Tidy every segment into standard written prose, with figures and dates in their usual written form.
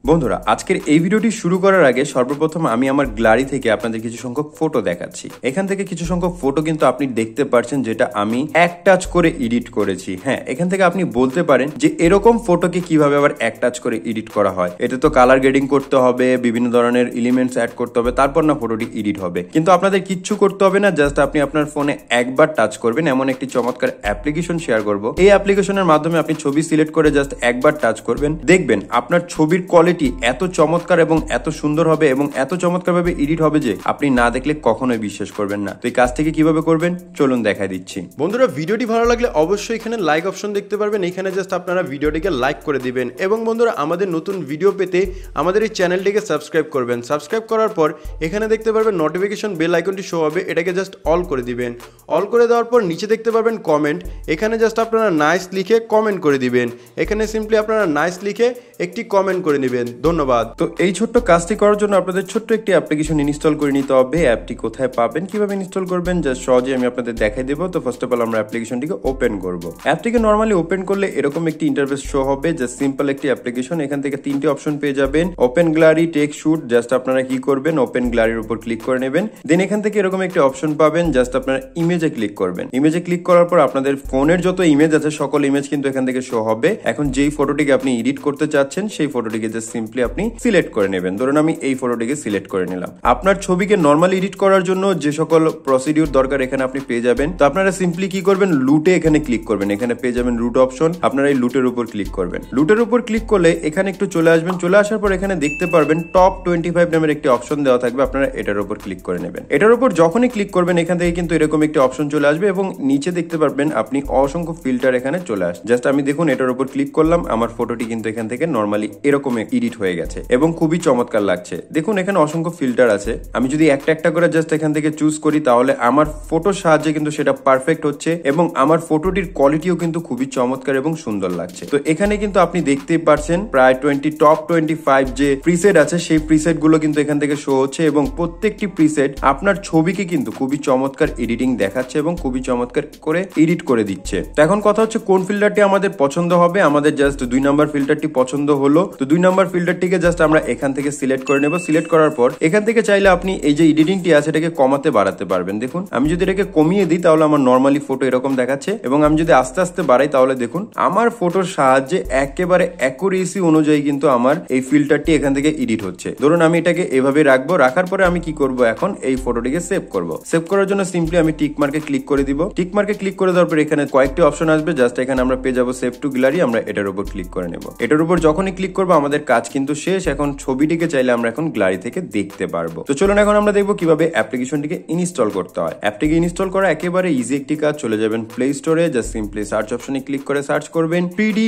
বন্ধুরা আজকের এই ভিডিওটি শুরু করার আগে সর্বপ্রথম আমি আমার গ্যালারি থেকে আপনাদের কিছু সংখ্যক ফটো দেখাচ্ছি। এখান থেকে কিছু সংখ্যক ফটো কিন্তু আপনি দেখতে পাচ্ছেন যেটা আমি এক টাচ করে এডিট করেছি। হ্যাঁ, এখান থেকে আপনি বলতে পারেন যে এরকম ফটোকে কিভাবে আবার এক টাচ করে এডিট করা হয়। এটা তো কালার গ্রেডিং করতে হবে, বিভিন্ন ধরনের এলিমেন্টস অ্যাড করতে হবে, তারপর না ফটোটি এডিট হবে। কিন্তু আপনাদের কিচ্ছু করতে হবে না, জাস্ট আপনি আপনার ফোনে একবার টাচ করবেন। এমন একটি চমৎকার অ্যাপ্লিকেশন শেয়ার করব। এই অ্যাপ্লিকেশনের মাধ্যমে আপনি ছবি সিলেক্ট করে জাস্ট একবার টাচ করবেন, দেখবেন আপনার ছবির কোয়ালিটি এত চমৎকার এবং এত সুন্দর হবে এবং এত চমৎকার ভাবে এডিট হবে যে আপনি না দেখলে কখনোই বিশ্বাস করবেন না। তো এই কাজটিকে কিভাবে করবেন চলুন দেখাই দিচ্ছি। বন্ধুরা ভিডিওটি ভালো লাগলে অবশ্যই এখানে লাইক অপশন দেখতে পারবেন, এখানে জাস্ট আপনারা ভিডিওটিকে লাইক করে দিবেন এবং বন্ধুরা আমাদের নতুন ভিডিও পেতে আমাদের এই চ্যানেলটিকে সাবস্ক্রাইব করবেন। সাবস্ক্রাইব করার পর এখানে দেখতে পারবেন নোটিফিকেশন বেল আইকনটি শো হবে, এটাকে জাস্ট অল করে দিবেন। অল করে দেওয়ার পর নিচে দেখতে পারবেন কমেন্ট, এখানে জাস্ট আপনারা নাইস লিখে কমেন্ট করে দিবেন। এখানে সিম্পলি আপনারা নাইস লিখে একটি কমেন্ট করে নেবেন। ধন্যবাদ। তো এই ছোট্ট কাজটি করার জন্য আপনাদের ছোট্ট একটি অ্যাপ্লিকেশন ইনস্টল করে নিতে হবে। অ্যাপটি কোথায় পাবেন, কিভাবে ইনস্টল করবেন জাস্ট সহজে আমি আপনাদের দেখাই দেবো। তো ফার্স্ট অফ অল আমরা অ্যাপ্লিকেশনটিকে ওপেন করব। অ্যাপটিকে নরমালি ওপেন করলে এরকম একটি ইন্টারফেস শো হবে, জাস্ট সিম্পল একটি অ্যাপ্লিকেশন। এখান থেকে তিনটি অপশন পেয়ে যাবেন, open gallery, take shoot. Just আপনারা কি করবেন, ওপেন গ্যালারির উপর ক্লিক করে নেবেন। দেন এখান থেকে এরকম একটি অপশন পাবেন, জাস্ট আপনারা ইমেজে ক্লিক করবেন। ইমেজে ক্লিক করার পর আপনাদের ফোনের যত ইমেজ আছে সকল ইমেজ কিন্তু এখান থেকে শো হবে। এখন যেই ফটোটিকে আপনি এডিট করতে চাচ্ছেন সেই ফটোটিকে জাস্ট সিম্পলি আপনি সিলেক্ট করে নেবেন। ধরুন আমি এই ফটোটিকে সিলেক্ট করে নিলাম। আপনার ছবিকে নরমালি এডিট করার জন্য যে সকল প্রসিডিউর দরকার এখানে আপনি পেয়ে যাবেন। তো আপনারা সিম্পলি কি করবেন, লুটে এখানে ক্লিক করবেন। এখানে পেয়ে যাবেন রুট অপশন, আপনারা এই লুটের উপর ক্লিক করবেন। লুটের উপর ক্লিক করলে এখানে একটু চলে আসবেন। চলে আসার পর এখানে দেখতে পারবেন টপ 25 নামের একটি অপশন দেওয়া থাকবে, আপনারা এটার উপর ক্লিক করে নেবেন। এটার উপর যখনই ক্লিক করবেন এখান থেকে কিন্তু এরকম একটি অপশন চলে আসবে এবং নিচে দেখতে পারবেন আপনি অসংখ্য ফিল্টার এখানে চলে আসে। জাস্ট আমি দেখুন এটার উপর ক্লিক করলাম, আমার ফটোটি কিন্তু এখান থেকে নরমালি এরকম এডিট হয়ে গেছে এবং খুবই চমৎকার লাগছে। দেখুন এখানে অসংখ্য ফিল্টার আছে, আমি যদি একটা একটা করে জাস্ট এখান থেকে চুজ করি তাহলে আমার ফটোর সাহায্যে কিন্তু সেটা পারফেক্ট হচ্ছে এবং আমার ফটোটির কোয়ালিটিও কিন্তু খুবই চমৎকার এবং সুন্দর লাগছে। তো এখানে কিন্তু আপনি দেখতেই পারছেন প্রায় টপ 25 যে প্রিসেট আছে সেই প্রিসেট গুলো কিন্তু এখান থেকে শো হচ্ছে এবং প্রত্যেকটি প্রিসেট আপনার ছবিকে কিন্তু খুবই চমৎকার এডিটিং দেখাচ্ছে এবং খুবই চমৎকার করে এডিট করে দিচ্ছে। তো এখন কথা হচ্ছে কোন ফিল্টারটি আমাদের পছন্দ হবে। আমাদের জাস্ট 2 নাম্বার ফিল্টারটি পছন্দ হলো। তো 2 নাম্বার ফিল্টারটিকে জাস্ট আমরা এখান থেকে সিলেক্ট করে নেব। সিলেক্ট করার পর এখান থেকে চাইলে আপনি এই যে এডিটিংটি আছে এটাকে কমাতে বাড়াতে পারবেন। দেখুন আমি যদি এটাকে কমিয়ে দিই তাহলে আমার নরমালি ফটো এরকম দেখাচ্ছে এবং আমি যদি আস্তে আস্তে বাড়াই তাহলে দেখুন আমার ফটোর সাহায্যে একেবারে অ্যাকুরেসি অনুযায়ী কিন্তু আমার এই ফিল্টারটি এখান থেকে এডিট হচ্ছে। ধরুন আমি এটাকে এভাবে রাখবো, রাখার পরে আমি কি করব, এখন এই ফটোটিকে সেভ করব। সেভ করার জন্য সিম্পলি আমি টিক মার্কে ক্লিক করে দিব। টিক মার্কে ক্লিক করে দেওয়ার পর এখানে কয়েকটি অপশন আসবে, জাস্ট এখানে আমরা পেয়ে যাবো সেভ টু গ্যালারি। আমরা এটার উপর ক্লিক করে নেব। এটার উপর যখনই ক্লিক করবো আমাদের কাজ কিন্তু শেষ। এখন ছবিটিকে চাইলে আমরা এখন গ্যালারি থেকে দেখতে পারবো। তো চলুন এখন আমরা দেখবো কিভাবে অ্যাপ্লিকেশনটিকে ইনস্টল করতে হয়। অ্যাপটিকে ইনস্টল করা একেবারে ইজি একটি কাজ। চলে যাবেন প্লে স্টোরে, জাস্ট সিম্পলি সার্চ অপশনে ক্লিক করে সার্চ করবেন 3D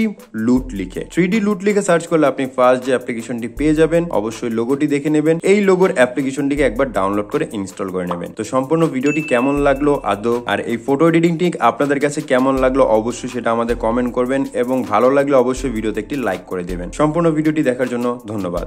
লুট লিখে। 3D লুট লিখে সার্চ করলে আপনি ফার্স্ট যে অ্যাপ্লিকেশনটি পেয়ে যাবেন। অবশ্যই লোগোটি দেখে নেবেন, এই লোগোর অ্যাপ্লিকেশনটিকে একবার ডাউনলোড করে ইনস্টল করে নেবেন। তো সম্পূর্ণ ভিডিওটি কেমন লাগলো আদৌ আর এই ফটো এডিটিংটি আপনাদের কাছে কেমন লাগলো অবশ্যই সেটা আমাদের কমেন্ট করবেন এবং ভালো লাগলে অবশ্যই ভিডিওতে একটি লাইক করে দেবেন। সম্পূর্ণ ভিডিওটি দেখার জন্য ধন্যবাদ।